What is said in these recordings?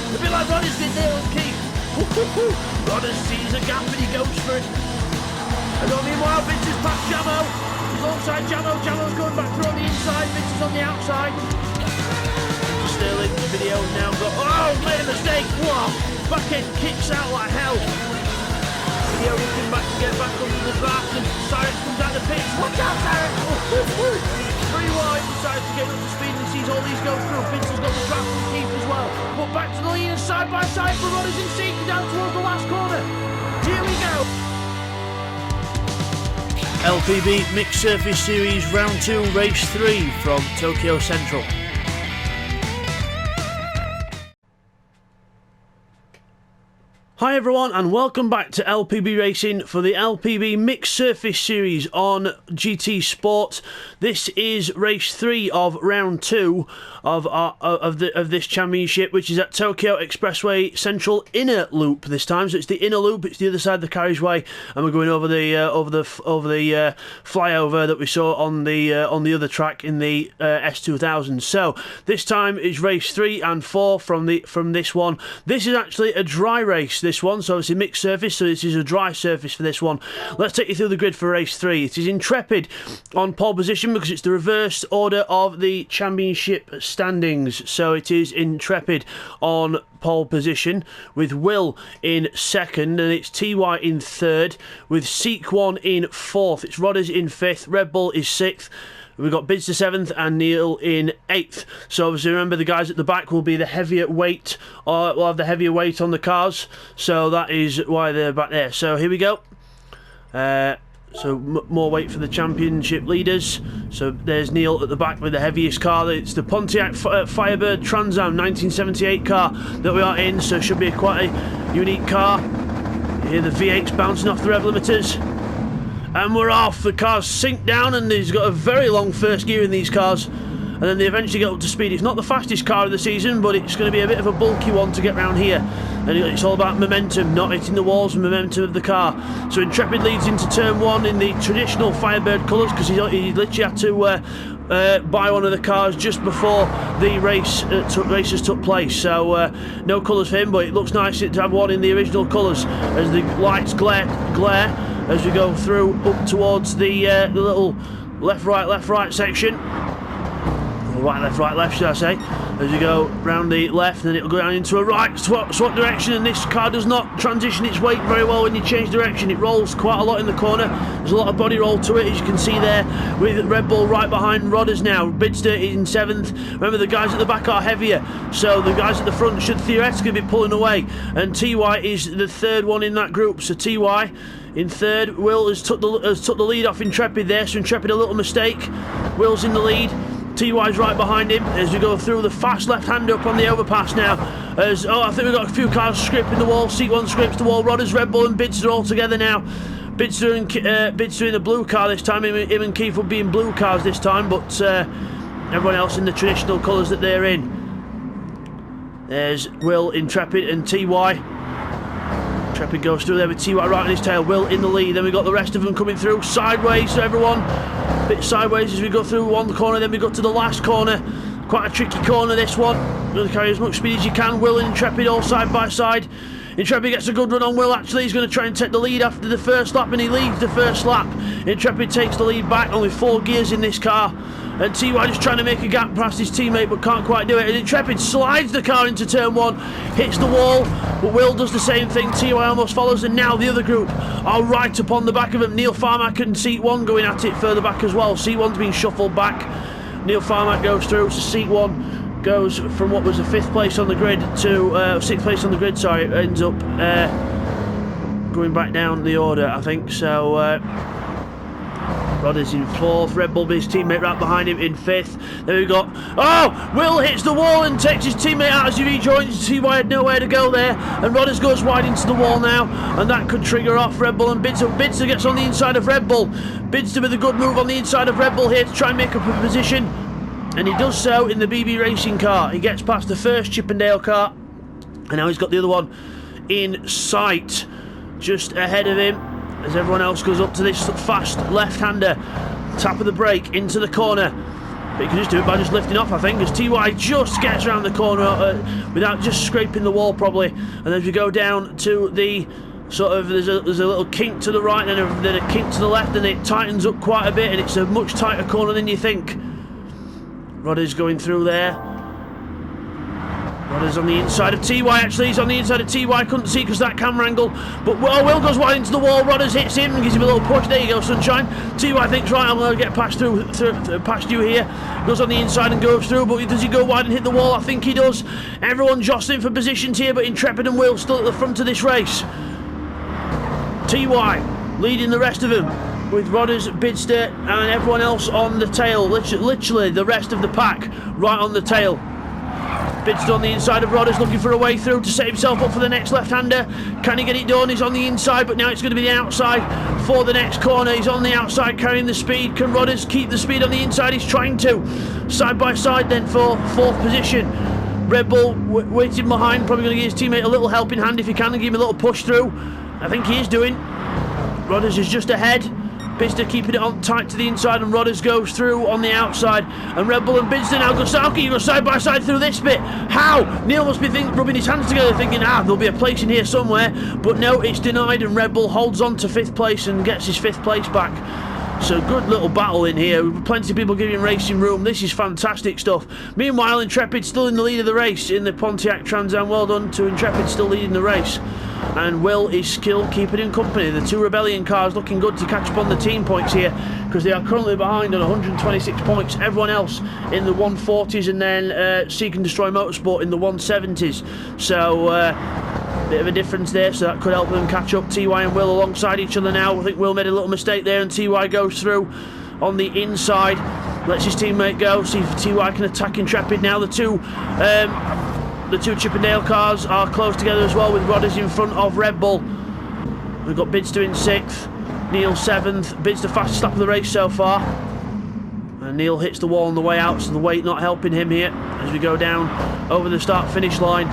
A bit like Roddy's did there on Keith. Roddy sees a gap and he goes for it. And meanwhile, Vince is past Jamo. He's alongside Jamo. Jamo's going back through on the inside. Vince is on the outside. Sterling, video now got. Oh, made a mistake. Whoa. Back end kicks out like hell. Video looking back to get back under the draft. And Cyrus comes out the pitch. Watch out, Cyrus. Very wide. Decides to get up to speed and sees all these go through. Vince has got the draft and Keith as well. But back to the lead and side by side for Roddy's in seat down towards the last corner. Here we go. LPB Mixed Surface Series Round 2 Race 3 from Tokyo Central. Hi everyone and welcome back to LPB Racing for the LPB Mixed Surface Series on GTSport. This is race 3 of round 2 of this championship, which is at Tokyo Expressway Central Inner Loop this time. So it's the inner loop, it's the other side of the carriageway, and we're going over the flyover that we saw on the other track in the S2000. So this time is race 3 and 4 from this one. This is actually a dry race. This one, so it's a mixed surface, so this is a dry surface for this one. Let's take you through the grid for race 3. It is Intrepid on pole position because it's the reverse order of the championship standings. So it is Intrepid on pole position with Will in second, and it's TY in third with Seek1 in fourth. It's Rodders in fifth, Red Bull is sixth. We've got Bidster 7th and Neil in 8th. So obviously remember the guys at the back will be the heavier weight, or will have the heavier weight on the cars. So that is why they're back there. So here we go. More weight for the championship leaders. So there's Neil at the back with the heaviest car. It's the Pontiac Firebird Trans Am 1978 car that we are in. So it should be quite a unique car. You hear the V8s bouncing off the rev limiters. And we're off. The cars sink down, and he's got a very long first gear in these cars, and then they eventually get up to speed. It's not the fastest car of the season, but it's going to be a bit of a bulky one to get round here, and it's all about momentum, not hitting the walls, and momentum of the car. So Intrepid leads into turn 1 in the traditional Firebird colours because he literally had to buy one of the cars just before the races took place. So no colours for him, but it looks nice to have one in the original colours as the lights glare as we go through up towards the little left right section. Or right left should I say, as you go round the left, and then it'll go down into a right swap direction, and this car does not transition its weight very well when you change direction. It rolls quite a lot in the corner. There's a lot of body roll to it, as you can see there, with Red Bull right behind Rodders now. Bidster is in 7th. Remember, the guys at the back are heavier, so the guys at the front should theoretically be pulling away, and TY is the third one in that group. So TY in third. Will has took the lead off Intrepid there, so Intrepid a little mistake. Will's in the lead. TY's right behind him as we go through the fast left-hander up on the overpass now. I think we've got a few cars scraping the wall. Seek1 scrapes the wall. Rodders, Red Bull and Bidster all together now. Bidster in a blue car this time. Him and Keith will be in blue cars this time, but everyone else in the traditional colours that they're in. There's Will, Intrepid and TY. Intrepid goes through there with TY right on his tail. Will in the lead. Then we've got the rest of them coming through sideways. So everyone a bit sideways as we go through one corner. Then we go to the last corner. Quite a tricky corner, this one. You've got to carry as much speed as you can. Will and Intrepid all side by side. Intrepid gets a good run on Will, actually. He's going to try and take the lead after the first lap, and he leads the first lap. Intrepid takes the lead back. Only 4 gears in this car. And TY just trying to make a gap past his teammate, but can't quite do it. And Intrepid slides the car into turn 1, hits the wall, but Will does the same thing. TY almost follows, and now the other group are right upon the back of him. Neil Farmack and Seek1 going at it further back as well. Seek1's been shuffled back. Neil Farmack goes through, so Seek1 goes from what was a 5th place on the grid to 6th place on the grid, sorry. It ends up going back down the order, I think. So Rodders in 4th, Red Bull his teammate right behind him in 5th. There we go. Oh! Will hits the wall and takes his teammate out as he rejoins. TY had nowhere to go there, and Rodders goes wide into the wall now, and that could trigger off Red Bull and Bidster. Bidster gets on the inside of Red Bull. Bidster with a good move on the inside of Red Bull here to try and make up a position, and he does so in the BB Racing car. He gets past the first Chippendale car, and now he's got the other one in sight just ahead of him as everyone else goes up to this fast left-hander. Tap of the brake into the corner. But you can just do it by just lifting off, I think, as TY just gets around the corner without just scraping the wall probably. And as we go down to the sort of, there's a little kink to the right and then a kink to the left, and it tightens up quite a bit, and it's a much tighter corner than you think. Roddy's going through there. Roddy's on the inside of TY, actually. He's on the inside of TY. Couldn't see because that camera angle. But Will goes wide into the wall. Roddy's hits him and gives him a little push. There you go, sunshine. TY thinks, right, I'm going to get past past you here. Goes on the inside and goes through. But does he go wide and hit the wall? I think he does. Everyone jostling for positions here, but Intrepid and Will still at the front of this race. TY leading the rest of them, with Rodders, Bidster and everyone else on the tail. Literally the rest of the pack right on the tail. Bidster on the inside of Rodders, looking for a way through to set himself up for the next left-hander. Can he get it done? He's on the inside, but now it's going to be the outside for the next corner. He's on the outside carrying the speed. Can Rodders keep the speed on the inside? He's trying to. Side by side then for fourth position. Red Bull waiting behind, probably going to give his teammate a little helping hand if he can and give him a little push through. I think he is doing. Rodders is just ahead. Bidster keeping it on tight to the inside, and Rodders goes through on the outside. And Red Bull and Bidster now go side by side through this bit. How? Neil must be rubbing his hands together thinking, there'll be a place in here somewhere. But no, it's denied, and Red Bull holds on to 5th place and gets his 5th place back. So good little battle in here. Plenty of people giving racing room. This is fantastic stuff. Meanwhile, Intrepid still in the lead of the race in the Pontiac Trans Am. Well done to Intrepid, still leading the race. And Will is still keeping him company. The 2 Rebellion cars looking good to catch up on the team points here, because they are currently behind on 126 points. Everyone else in the 140s, and then Seek and Destroy Motorsport in the 170s. So bit of a difference there, so that could help them catch up. TY and Will alongside each other now. I think Will made a little mistake there, and TY goes through on the inside, lets his teammate go. See if TY can attack Intrepid now. The two Chippendale cars are close together as well, with Rodders in front of Red Bull. We've got Bidster in 6th, Neil 7th. Bidster fastest lap of the race so far. And Neil hits the wall on the way out, so the weight not helping him here as we go down over the start-finish line.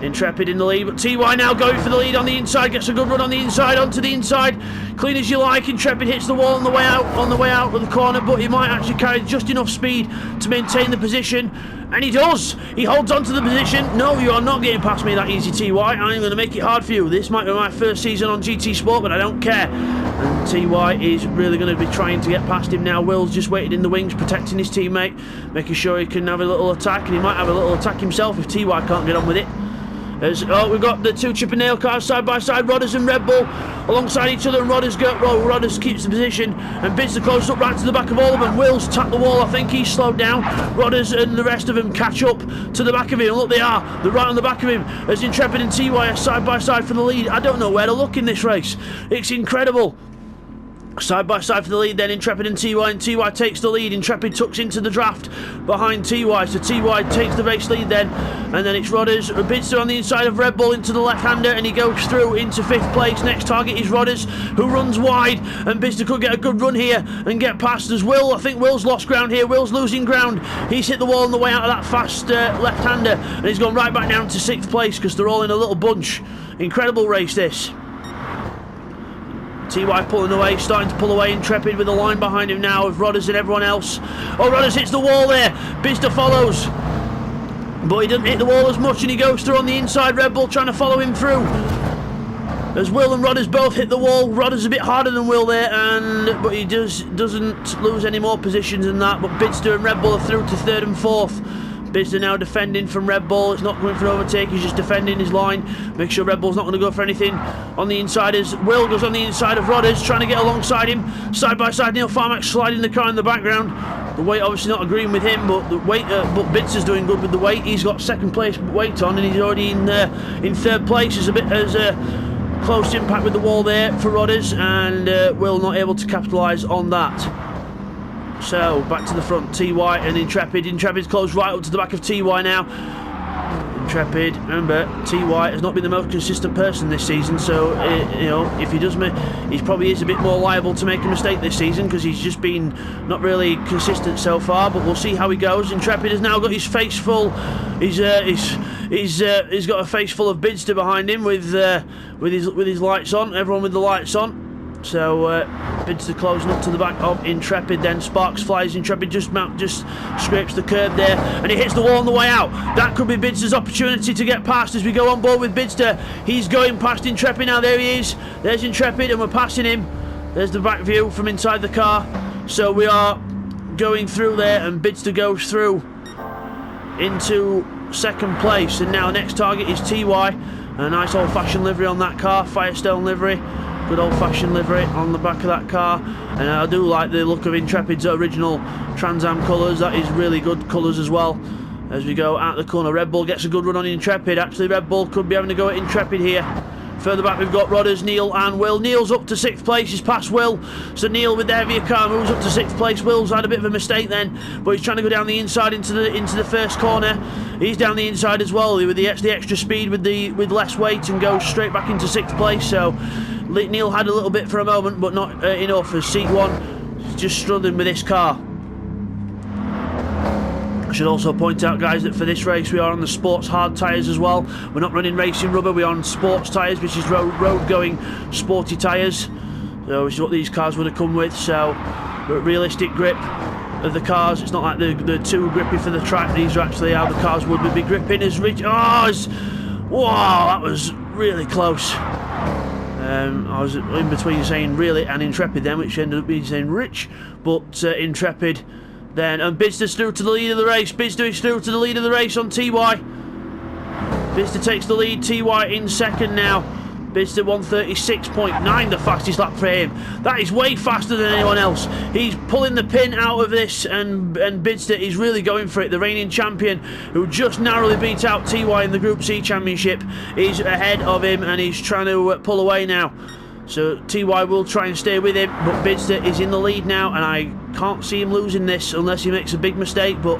Intrepid in the lead, but TY now going for the lead on the inside, gets a good run on the inside, onto the inside, clean as you like. Intrepid hits the wall on the way out of the corner, but he might actually carry just enough speed to maintain the position, and he does. He holds on to the position. No, you are not getting past me that easy, TY. I'm going to make it hard for you. This might be my first season on GTSport, but I don't care. And TY is really going to be trying to get past him now. Will's just waiting in the wings, protecting his teammate, making sure he can have a little attack, and he might have a little attack himself if TY can't get on with it. We've got the 2 Chippendale cars side by side, Rodders and Red Bull alongside each other, and Rodders keeps the position, and Bidster closes up right to the back of all of them. Will's tapped the wall, I think he's slowed down. Rodders and the rest of them catch up to the back of him. Look, they're right on the back of him as Intrepid and TY are side by side for the lead. I don't know where to look in this race. It's incredible. Side by side for the lead then, Intrepid and TY takes the lead. Intrepid tucks into the draft behind TY, so TY takes the race lead then, and then it's Rodders. Bidster on the inside of Red Bull into the left-hander, and he goes through into 5th place. Next target is Rodders, who runs wide, and Bidster could get a good run here and get past as Will. I think Will's lost ground here. Will's losing ground. He's hit the wall on the way out of that fast left-hander, and he's gone right back down to 6th place because they're all in a little bunch. Incredible race this. TY pulling away, starting to pull away. Intrepid with the line behind him now with Rodders and everyone else. Oh, Rodders hits the wall there. Bidster follows, but he doesn't hit the wall as much, and he goes through on the inside. Red Bull trying to follow him through as Will and Rodders both hit the wall. Rodders a bit harder than Will there, but he doesn't lose any more positions than that. But Bidster and Red Bull are through to 3rd and 4th. Bidster now defending from Red Bull. It's not going for an overtake, he's just defending his line. Make sure Red Bull's not going to go for anything on the insiders. Will goes on the inside of Rodders, trying to get alongside him. Side by side, Neil Farmack sliding the car in the background. The weight obviously not agreeing with him, but but Bidster's doing good with the weight. He's got 2nd place weight on, and he's already in 3rd place. There's a close impact with the wall there for Rodders, and Will not able to capitalise on that. So back to the front, TY and Intrepid. Intrepid's close right up to the back of TY now. Intrepid, remember, TY has not been the most consistent person this season, so you know, if he does, he probably is a bit more liable to make a mistake this season because he's just been not really consistent so far. But we'll see how he goes. Intrepid has now got his face full. He's got a face full of Bidster behind him with his lights on. Everyone with the lights on. So Bidster closing up to the back of Intrepid, then Sparks flies. Intrepid just scrapes the curb there, and he hits the wall on the way out. That could be Bidster's opportunity to get past as we go on board with Bidster. He's going past Intrepid now. There he is. There's Intrepid, and we're passing him. There's the back view from inside the car. So we are going through there, and Bidster goes through into second place. And now next target is TY. A nice old-fashioned livery on that car, Firestone livery. Good old-fashioned livery on the back of that car. And I do like the look of Intrepid's original Trans Am colours. That is really good colours as well. As we go out the corner, Red Bull gets a good run on Intrepid. Actually, Red Bull could be having a go at Intrepid here. Further back we've got Rodders, Neil and Will. Neil's up to 6th place, he's past Will. So Neil with the heavier car moves up to 6th place. Will's had a bit of a mistake then, but he's trying to go down the inside into the first corner. He's down the inside as well with the extra speed with less weight, and goes straight back into 6th place. So Neil had a little bit for a moment, but not enough, as Seat 1 just struggling with this car. I should also point out, guys, that for this race we are on the sports hard tyres as well. We're not running racing rubber, we're on sports tyres, which is road going sporty tyres. So which is what these cars would have come with. So realistic grip of the cars. It's not like they're too grippy for the track. These are actually how the cars would be gripping. As Rich, wow, that was really close. I was in between saying really and Intrepid then, which ended up being saying Rich, but Intrepid. Then, and Bidster's through to the lead of the race. Bidster is through to the lead of the race on TY. Bidster takes the lead, TY in second now. Bidster 136.9, the fastest lap for him. That is way faster than anyone else. He's pulling the pin out of this, and Bidster is really going for it. The reigning champion, who just narrowly beat out TY in the Group C Championship, is ahead of him, and he's trying to pull away now. So TY will try and stay with him, but Bidster is in the lead now, and I can't see him losing this unless he makes a big mistake. But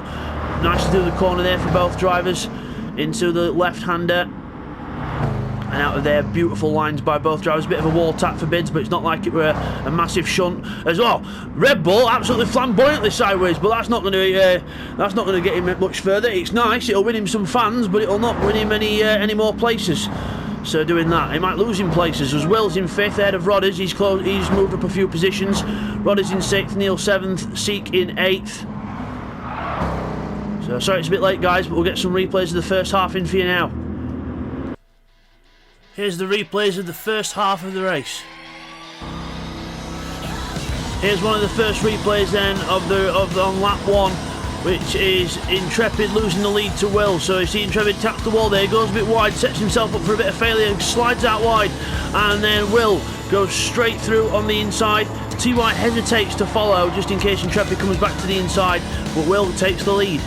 nice to do the corner there for both drivers into the left-hander, and out of there, beautiful lines by both drivers. Bit of a wall tap for Bids, but it's not like it were a massive shunt as well. Red Bull absolutely flamboyantly sideways, but that's not going to get him much further. It's nice, it'll win him some fans, but it'll not win him any more places. So doing that, he might lose in places, as Will's in 5th ahead of Rodders. He's moved up a few positions. Rodders in 6th, Neil 7th, Seek in 8th. So sorry it's a bit late, guys, but we'll get some replays of the first half in for you now. Here's the replays of the first half of the race. Here's one of the first replays then on lap 1, which is Intrepid losing the lead to Will. So you see Intrepid taps the wall there, goes a bit wide, sets himself up for a bit of failure, slides out wide, and then Will goes straight through on the inside. TY hesitates to follow just in case Intrepid comes back to the inside, but Will takes the lead.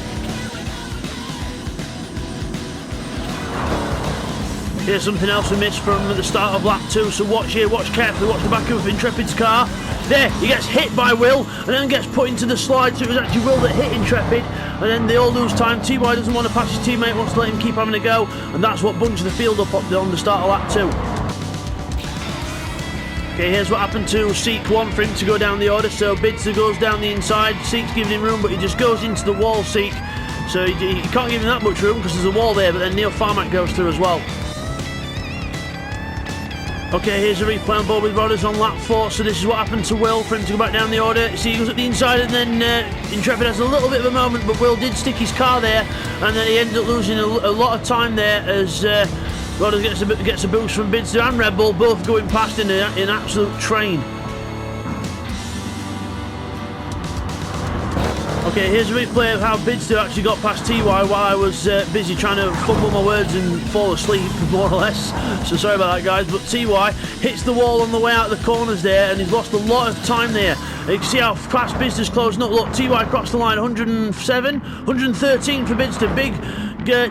Here's something else we missed from the start of lap 2, so watch here, watch carefully, watch the back of Intrepid's car. There, he gets hit by Will, and then gets put into the slide, so it was actually Will that hit Intrepid, and then they all lose time. TY doesn't want to pass his teammate, wants to let him keep having a go, and that's what bunches the field up on the start of lap 2. Okay, here's what happened to Seek 1 for him to go down the order. So Bidster goes down the inside, Seek's giving him room, but he just goes into the wall, Seek. So he can't give him that much room because there's a wall there, but then Neil Farmack goes through as well. Okay, here's a replay on board with Rodders on lap 4. So this is what happened to Will for him to go back down the order. See, he goes at the inside, and then Intrepid has a little bit of a moment, but Will did stick his car there, and then he ended up losing a lot of time there as Rodders gets a boost from Bidster and Red Bull, both going past in an absolute train. Okay, here's a replay of how Bidster actually got past TY while I was busy trying to fumble my words and fall asleep, more or less. So sorry about that, guys. But TY hits the wall on the way out of the corners there, and he's lost a lot of time there. You can see how fast Bidster's closing up. Look, TY crossed the line, 107, 113 for Bidster. Big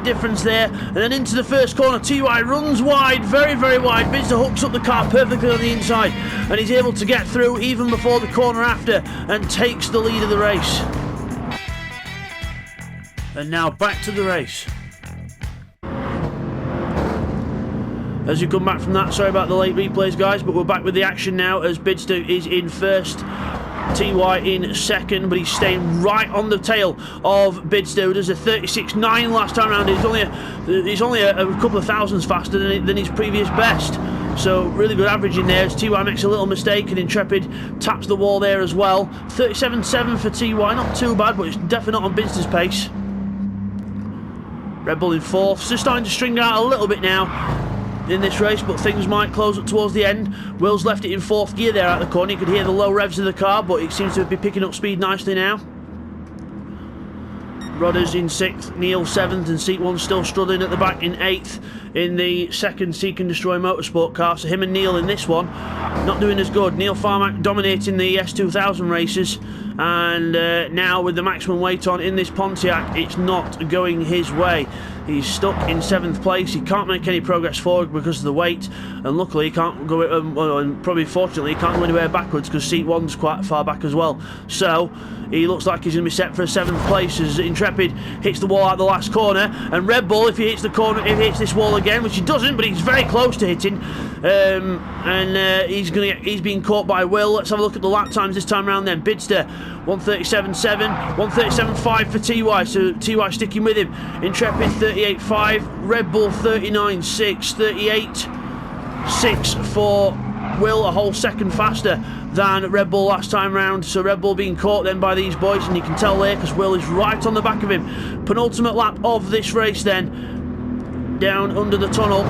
difference there. And then into the first corner, TY runs wide, very, very wide. Bidster hooks up the car perfectly on the inside, and he's able to get through even before the corner after, and takes the lead of the race. And now back to the race. As we come back from that, sorry about the late replays, guys, but we're back with the action now as Bidster is in first TY in second, but he's staying right on the tail of Bidster, who does a 36.9 last time around. He's only a couple of thousandths faster than his previous best. So really good average in there as TY makes a little mistake and Intrepid taps the wall there as well. 37.7 for TY, not too bad, but it's definitely not on Bidster's pace. Red Bull in fourth, just starting to string out a little bit now in this race, but things might close up towards the end. Will's left it in fourth gear there at the corner. You could hear the low revs of the car, but it seems to be picking up speed nicely now. Rodders in sixth, Neil seventh, and Seat 1 still struggling at the back in eighth in the second Seek and Destroy Motorsport car. So him and Neil in this one not doing as good. Neil Farmack dominating the S2000 races, and now with the maximum weight on in this Pontiac, it's not going his way. He's stuck in seventh place. He can't make any progress forward because of the weight, and luckily he can't go, and probably fortunately he can't go anywhere backwards because Seat 1's quite far back as well. So he looks like he's going to be set for a seventh place as Intrepid hits the wall at the last corner, and Red Bull, if he hits the corner, if he hits this wall again, which he doesn't, but he's very close to hitting, he's being caught by Will. Let's have a look at the lap times this time around then. Bidster 137.7, 137.5 for TY, so TY sticking with him. Intrepid 38.5, Red Bull 39.6, 38.6 for Will, a whole second faster than Red Bull last time round. So Red Bull being caught then by these boys, and you can tell there because Will is right on the back of him. Penultimate lap of this race then, down under the tunnel.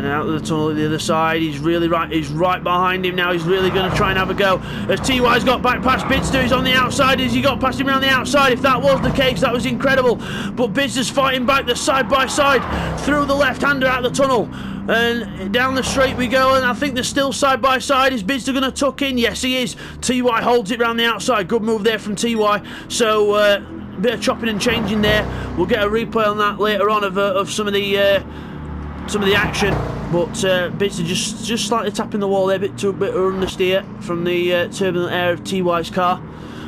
And out of the tunnel at the other side, he's really right. He's right behind him now. He's really going to try and have a go. As TY's got back past Bidster, he's on the outside. As he got past him around the outside, if that was the case, that was incredible. But Bidster's fighting back the side by side through the left-hander out of the tunnel. And down the straight we go, and I think they're still side by side. Is Bidster going to tuck in? Yes, he is. TY holds it round the outside. Good move there from TY. So bit of chopping and changing there. We'll get a replay on that later on of some of the action. But Bidster just slightly tapping the wall there, a bit understeer from the turbulent air of TY's car.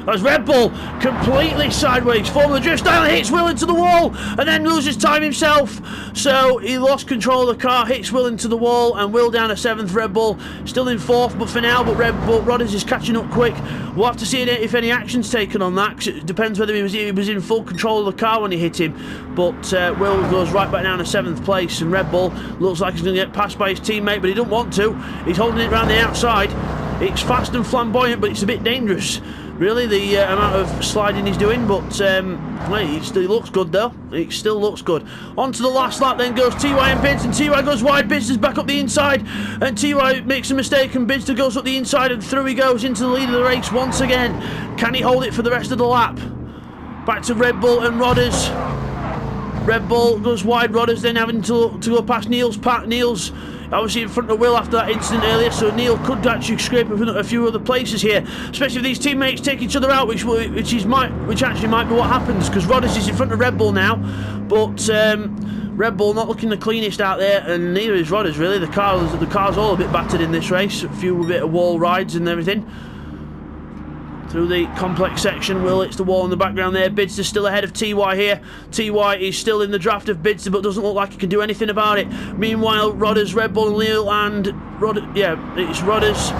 As Red Bull completely sideways, Formula Drift style, hits Will into the wall and then loses time himself. So he lost control of the car, hits Will into the wall, and Will down to seventh. Red Bull still in fourth, but for now, Red Bull Rodders is catching up quick. We'll have to see if any action's taken on that, because it depends whether he was in full control of the car when he hit him. But Will goes right back down to seventh place, and Red Bull looks like he's going to get passed by his teammate, but he doesn't want to. He's holding it around the outside. It's fast and flamboyant, but it's a bit dangerous, really, the amount of sliding he's doing. But he still looks good though. It still looks good. On to the last lap then goes TY and Bids, and TY goes wide. Bidster's back up the inside, and TY makes a mistake, and Bidster goes up the inside, and through he goes into the lead of the race once again. Can he hold it for the rest of the lap? Back to Red Bull and Rodders. Red Bull goes wide. Rodders then having to go past Neil's obviously in front of Will after that incident earlier, so Neil could actually scrape a few other places here, especially if these teammates take each other out, which actually might be what happens, because Rodders is in front of Red Bull now. But Red Bull not looking the cleanest out there, and neither is Rodders really. The car's all a bit battered in this race, a few bit of wall rides and everything. Through the complex section, Will hits the wall in the background there. Bidster still ahead of TY here. TY is still in the draft of Bidster, but doesn't look like he can do anything about it. Meanwhile, Rodders, Red Bull, Neil and it's Rodders,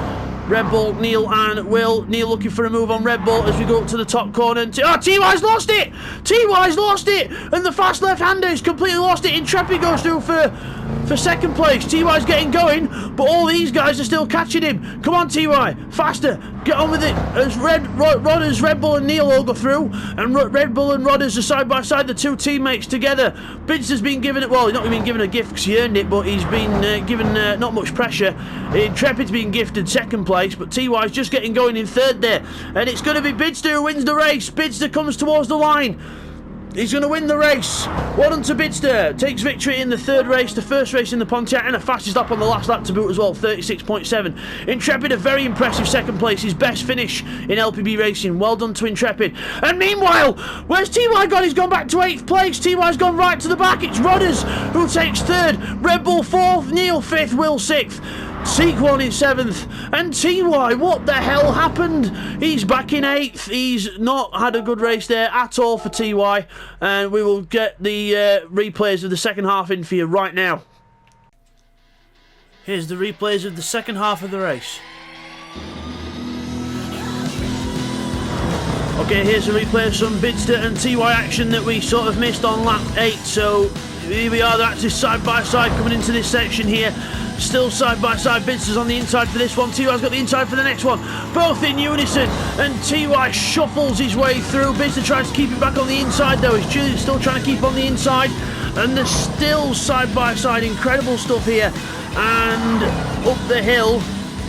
Red Bull, Neil and Will. Neil looking for a move on Red Bull as we go up to the top corner. And TY's lost it! TY's lost it! And the fast left-hander has completely lost it. Intrepid goes through for second place. TY's getting going, but all these guys are still catching him. Come on, TY, faster, get on with it. As Rodders, Red Bull and Neil all go through, and Red Bull and Rodders are side by side, the two teammates together. Bidster's been given it, well, he's not been given a gift because he earned it, but he's been given not much pressure. Intrepid's been gifted second place, but TY's just getting going in third there, and it's going to be Bidster who wins the race. Bidster comes towards the line. He's going to win the race. Well done to Bidster. Takes victory in the third race, the first race in the Pontiac, and a fastest lap on the last lap to boot as well, 36.7. Intrepid, a very impressive second place. His best finish in LPB Racing. Well done to Intrepid. And meanwhile, where's TY gone? He's gone back to 8th place. TY's gone right to the back. It's Rodders who takes third. Red Bull 4th. Neil 5th. Will 6th. Seek 1 in 7th, and TY, what the hell happened? He's back in 8th. He's not had a good race there at all for TY, and we will get the replays of the second half in for you right now. Here's the replays of the second half of the race. Okay, here's a replay of some Bidster and TY action that we sort of missed on lap 8. So here we are, they're actually side by side coming into this section here. Still side by side, Bidster's on the inside for this one, TY's got the inside for the next one. Both in unison, and TY shuffles his way through. Bidster tries to keep it back on the inside though. He's still trying to keep on the inside, and they're still side by side. Incredible stuff here. And up the hill,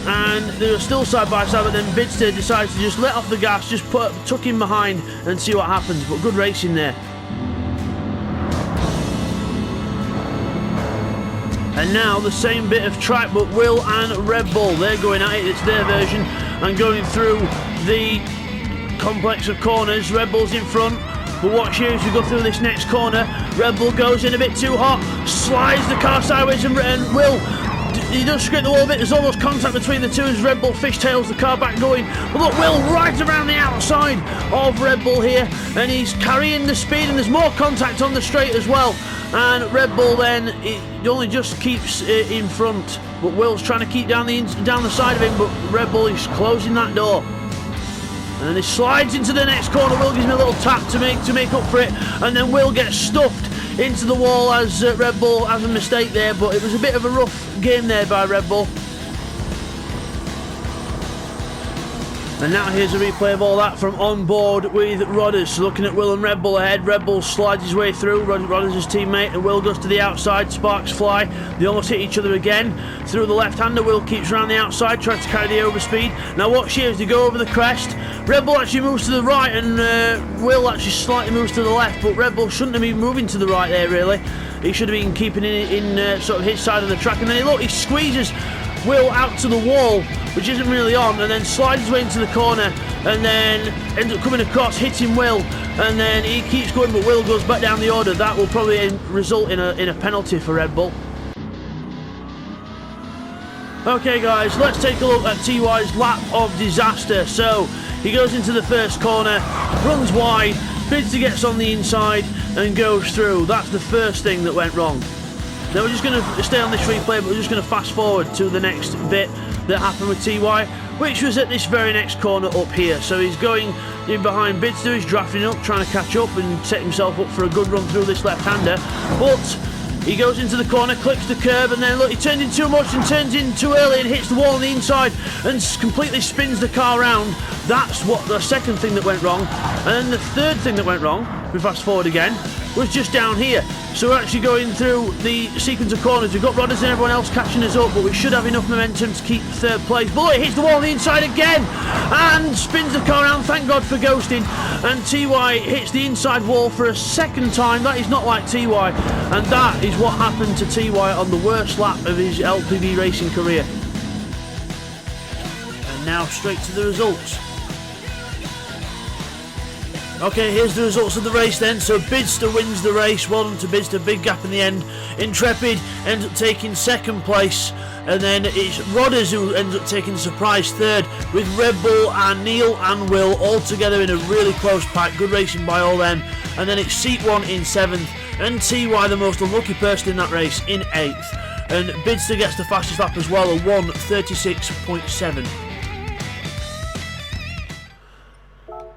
and they're still side by side, but then Bidster decides to just let off the gas, just tuck him behind and see what happens. But good racing there. And now the same bit of track, but Will and Red Bull, they're going at it. It's their version, and going through the complex of corners. Red Bull's in front, but watch here as we go through this next corner. Red Bull goes in a bit too hot, slides the car sideways, and Will, he does scrape the wall a bit. There's almost contact between the two as Red Bull fishtails the car back going. But look, Will right around the outside of Red Bull here, and he's carrying the speed, and there's more contact on the straight as well. And Red Bull then, he only just keeps in front, but Will's trying to keep down the side of him, but Red Bull is closing that door. And then he slides into the next corner. Will gives him a little tap to make up for it, and then Will gets stuffed into the wall as Red Bull has a mistake there, but it was a bit of a rough game there by Red Bull. And now here's a replay of all that from on board with Rodders. Looking at Will and Red Bull ahead. Red Bull slides his way through. Rodders' his teammate, and Will goes to the outside. Sparks fly. They almost hit each other again. Through the left-hander, Will keeps around the outside, tries to carry the overspeed. Now watch here as they go over the crest. Red Bull actually moves to the right, and Will actually slightly moves to the left, but Red Bull shouldn't have been moving to the right there, really. He should have been keeping in sort of his side of the track. And then he squeezes Will out to the wall, which isn't really on, and then slides his way into the corner, and then ends up coming across, hitting Will, and then he keeps going, but Will goes back down the order. That will probably result in a penalty for Red Bull. Okay guys, let's take a look at TY's lap of disaster. So he goes into the first corner, runs wide, Bidster gets on the inside and goes through. That's the first thing that went wrong. Now we're just going to stay on this replay, but we're just going to fast forward to the next bit that happened with TY, which was at this very next corner up here. So he's going in behind Bidster, he's drafting up, trying to catch up and set himself up for a good run through this left-hander. But he goes into the corner, clips the curb, and then look, he turns in too much and turns in too early and hits the wall on the inside and completely spins the car around. That's what the second thing that went wrong. And then the third thing that went wrong, we fast forward again, was just down here. So we're actually going through the sequence of corners. We've got Rodders and everyone else catching us up, but we should have enough momentum to keep third place. But look, it hits the wall on the inside again and spins the car around. Thank God for ghosting. And TY hits the inside wall for a second time. That is not like TY, and that is what happened to TY on the worst lap of his LPB Racing career. And now straight to the results. Okay, here's the results of the race then. So Bidster wins the race. Well done to Bidster. Big gap in the end. Intrepid ends up taking second place. And then it's Rodders who ends up taking surprise third, with Red Bull and Neil and Will all together in a really close pack. Good racing by all them. And then it's Seat 1 in 7th. And TY, the most unlucky person in that race, in 8th. And Bidster gets the fastest lap as well, a 1:36.7.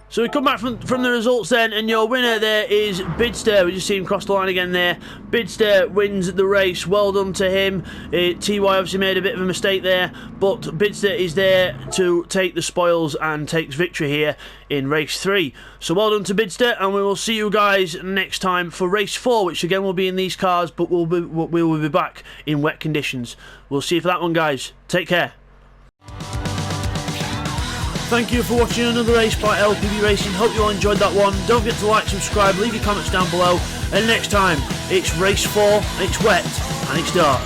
So we come back from the results then, and your winner there is Bidster. We just see him cross the line again there. Bidster wins the race. Well done to him. TY obviously made a bit of a mistake there, but Bidster is there to take the spoils and takes victory here in race 3. So well done to Bidster, and we will see you guys next time for race 4, which again will be in these cars, but we will be back in wet conditions. We'll see you for that one, guys. Take care. Thank you for watching another race by LPB Racing. Hope you all enjoyed that one. Don't forget to like, subscribe, leave your comments down below. And next time, it's race 4, it's wet, and it's dark.